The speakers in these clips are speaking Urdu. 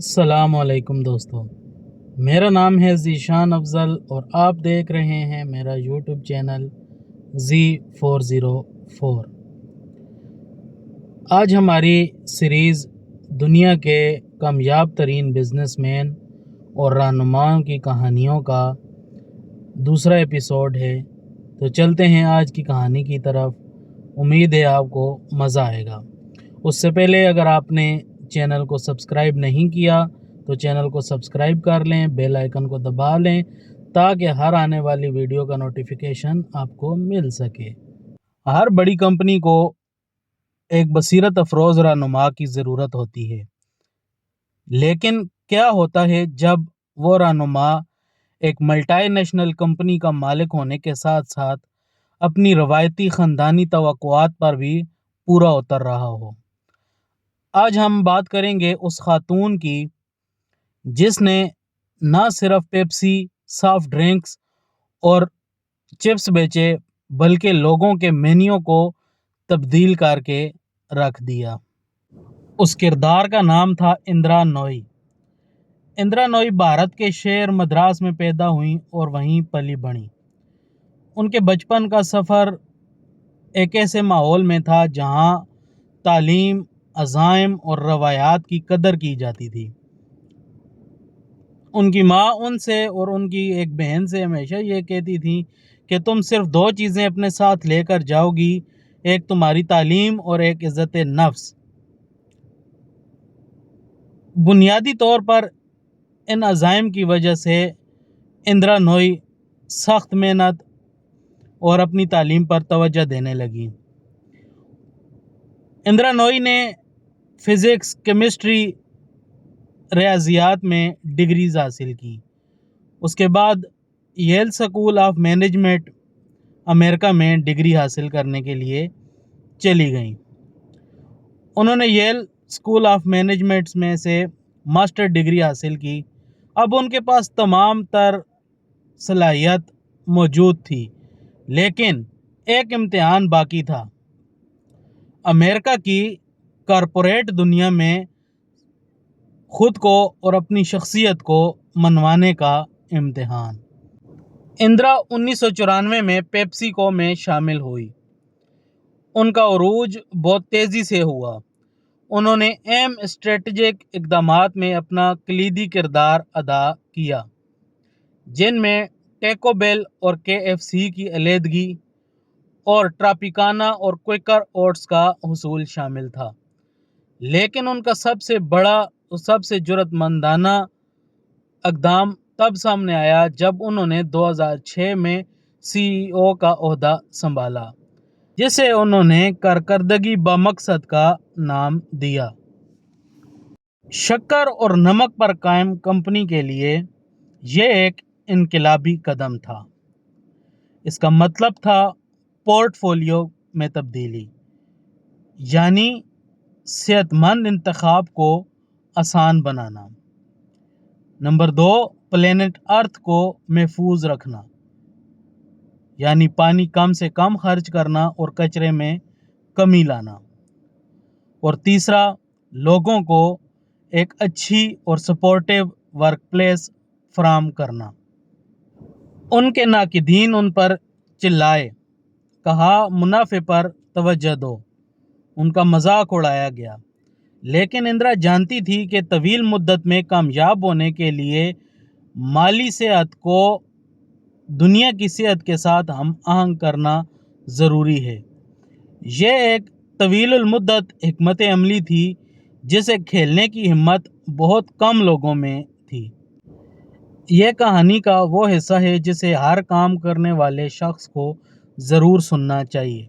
السلام علیکم دوستو، میرا نام ہے ذیشان افضل اور آپ دیکھ رہے ہیں میرا یوٹیوب چینل Z404۔ آج ہماری سیریز دنیا کے کامیاب ترین بزنس مین اور رہنماؤں کی کہانیوں کا دوسرا ایپیسوڈ ہے، تو چلتے ہیں آج کی کہانی کی طرف۔ امید ہے آپ کو مزہ آئے گا۔ اس سے پہلے اگر آپ نے چینل کو سبسکرائب نہیں کیا تو چینل کو سبسکرائب کر لیں، بیل آئیکن کو دبا لیں تاکہ ہر آنے والی ویڈیو کا نوٹیفیکیشن آپ کو مل سکے۔ ہر بڑی کمپنی کو ایک بصیرت افروز رہنما کی ضرورت ہوتی ہے، لیکن کیا ہوتا ہے جب وہ رہنما ایک ملٹی نیشنل کمپنی کا مالک ہونے کے ساتھ ساتھ اپنی روایتی خاندانی توقعات پر بھی پورا اتر رہا ہو؟ آج ہم بات کریں گے اس خاتون کی جس نے نہ صرف پیپسی، سافٹ ڈرنکس اور چپس بیچے بلکہ لوگوں کے مینیو کو تبدیل کر کے رکھ دیا۔ اس کردار کا نام تھا اندرا نوئی۔ اندرا نوئی بھارت کے شہر مدراس میں پیدا ہوئیں اور وہیں پلی بڑھیں۔ ان کے بچپن کا سفر ایک ایسے ماحول میں تھا جہاں تعلیم، عزائم اور روایات کی قدر کی جاتی تھی۔ ان کی ماں ان سے اور ان کی ایک بہن سے ہمیشہ یہ کہتی تھی کہ تم صرف دو چیزیں اپنے ساتھ لے کر جاؤ گی، ایک تمہاری تعلیم اور ایک عزت نفس۔ بنیادی طور پر ان عزائم کی وجہ سے اندرا نوئی سخت محنت اور اپنی تعلیم پر توجہ دینے لگی۔ اندرا نوئی نے فزکس، کیمسٹری، ریاضیات میں ڈگریز حاصل کی۔ اس کے بعد ییل اسکول آف مینجمنٹ امریکہ میں ڈگری حاصل کرنے کے لیے چلی گئیں۔ انہوں نے ییل اسکول آف مینجمنٹ میں سے ماسٹر ڈگری حاصل کی۔ اب ان کے پاس تمام تر صلاحیت موجود تھی، لیکن ایک امتحان باقی تھا: امریکہ کی کارپوریٹ دنیا میں خود کو اور اپنی شخصیت کو منوانے کا امتحان۔ اندرا 1994 میں پیپسی کو میں شامل ہوئی۔ ان کا عروج بہت تیزی سے ہوا۔ انہوں نے اہم اسٹریٹجک اقدامات میں اپنا کلیدی کردار ادا کیا، جن میں ٹیکو بیل اور KFC کی علیحدگی اور ٹراپیکانا اور کویکر اوٹس کا حصول شامل تھا۔ لیکن ان کا سب سے بڑا اور سب سے جرأت مندانہ اقدام تب سامنے آیا جب انہوں نے 2006 میں CEO کا عہدہ سنبھالا، جسے انہوں نے کارکردگی بامقصد کا نام دیا۔ شکر اور نمک پر قائم کمپنی کے لیے یہ ایک انقلابی قدم تھا۔ اس کا مطلب تھا پورٹ فولیو میں تبدیلی، یعنی صحت مند انتخاب کو آسان بنانا۔ نمبر 2، پلینٹ ارتھ کو محفوظ رکھنا، یعنی پانی کم سے کم خرچ کرنا اور کچرے میں کمی لانا۔ اور تیسرا، لوگوں کو ایک اچھی اور سپورٹیو ورک پلیس فراہم کرنا۔ ان کے ناقدین ان پر چلائے، کہا منافع پر توجہ دو، ان کا مذاق اڑایا گیا۔ لیکن اندرا جانتی تھی کہ طویل مدت میں کامیاب ہونے کے لیے مالی صحت کو دنیا کی صحت کے ساتھ ہم آہنگ کرنا ضروری ہے۔ یہ ایک طویل المدت حکمت عملی تھی جسے کھیلنے کی ہمت بہت کم لوگوں میں تھی۔ یہ کہانی کا وہ حصہ ہے جسے ہر کام کرنے والے شخص کو ضرور سننا چاہیے۔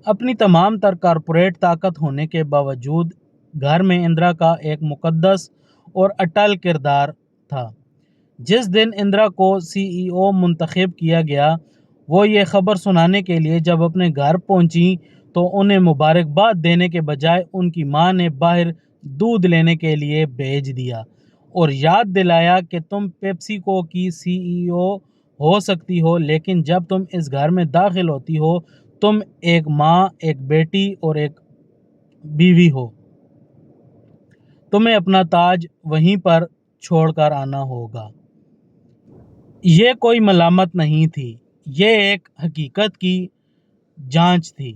اپنی تمام تر کارپوریٹ طاقت ہونے کے باوجود گھر میں اندرا کا ایک مقدس اور اٹل کردار تھا۔ جس دن اندرا کو CEO منتخب کیا گیا، وہ یہ خبر سنانے کے لیے جب اپنے گھر پہنچیں تو انہیں مبارکباد دینے کے بجائے ان کی ماں نے باہر دودھ لینے کے لیے بھیج دیا اور یاد دلایا کہ تم پیپسیکو کی CEO ہو سکتی ہو، لیکن جب تم اس گھر میں داخل ہوتی ہو تم ایک ماں، ایک بیٹی اور ایک بیوی ہو۔ تمہیں اپنا تاج وہیں پر چھوڑ کر آنا ہوگا۔ یہ کوئی ملامت نہیں تھی، یہ ایک حقیقت کی جانچ تھی۔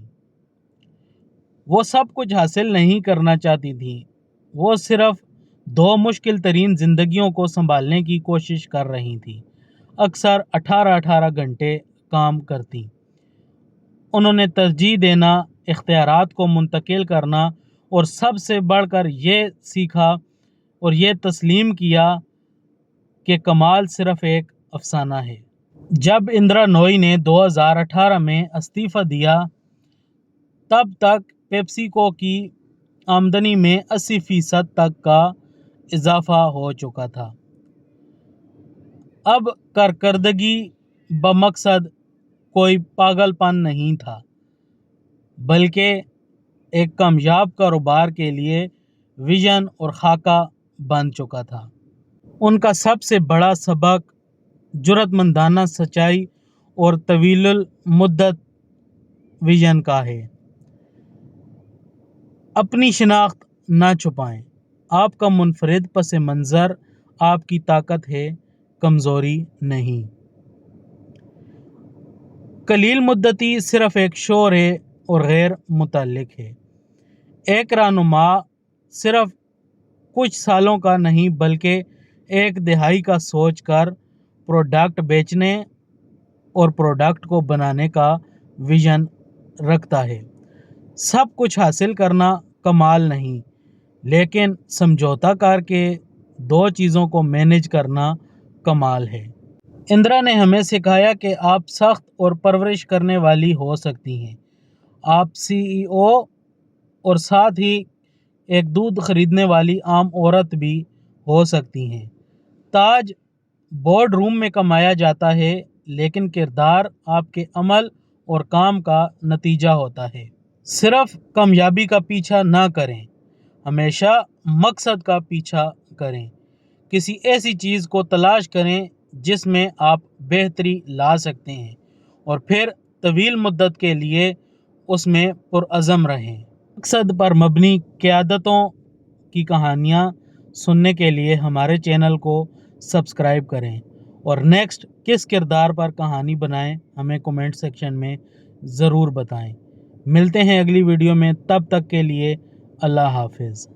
وہ سب کچھ حاصل نہیں کرنا چاہتی تھیں، وہ صرف 2 مشکل ترین زندگیوں کو سنبھالنے کی کوشش کر رہی تھیں۔ اکثر 18 گھنٹے کام کرتی۔ انہوں نے ترجیح دینا، اختیارات کو منتقل کرنا اور سب سے بڑھ کر یہ سیکھا اور یہ تسلیم کیا کہ کمال صرف ایک افسانہ ہے۔ جب اندرا نوئی نے 2018 میں استعفیٰ دیا، تب تک پیپسیکو کی آمدنی میں 80% تک کا اضافہ ہو چکا تھا۔ اب کارکردگی بمقصد کوئی پاگل پن نہیں تھا، بلکہ ایک کامیاب کاروبار کے لیے ویژن اور خاکہ بن چکا تھا۔ ان کا سب سے بڑا سبق جرأت مندانہ سچائی اور طویل المدت ویژن کا ہے۔ اپنی شناخت نہ چھپائیں۔ آپ کا منفرد پس منظر آپ کی طاقت ہے، کمزوری نہیں۔ قلیل مدتی صرف ایک شور ہے اور غیر متعلق ہے۔ ایک رہنما صرف کچھ سالوں کا نہیں بلکہ ایک دہائی کا سوچ کر پروڈکٹ بیچنے اور پروڈکٹ کو بنانے کا ویژن رکھتا ہے۔ سب کچھ حاصل کرنا کمال نہیں، لیکن سمجھوتہ کر کے 2 چیزوں کو مینج کرنا کمال ہے۔ اندرا نے ہمیں سکھایا کہ آپ سخت اور پرورش کرنے والی ہو سکتی ہیں۔ آپ CEO اور ساتھ ہی ایک دودھ خریدنے والی عام عورت بھی ہو سکتی ہیں۔ تاج بورڈ روم میں کمایا جاتا ہے، لیکن کردار آپ کے عمل اور کام کا نتیجہ ہوتا ہے۔ صرف کامیابی کا پیچھا نہ کریں، ہمیشہ مقصد کا پیچھا کریں۔ کسی ایسی چیز کو تلاش کریں جس میں آپ بہتری لا سکتے ہیں اور پھر طویل مدت کے لیے اس میں پرعزم رہیں۔ مقصد پر مبنی قیادتوں کی کہانیاں سننے کے لیے ہمارے چینل کو سبسکرائب کریں اور نیکسٹ کس کردار پر کہانی بنائیں ہمیں کمنٹ سیکشن میں ضرور بتائیں۔ ملتے ہیں اگلی ویڈیو میں، تب تک کے لیے اللہ حافظ۔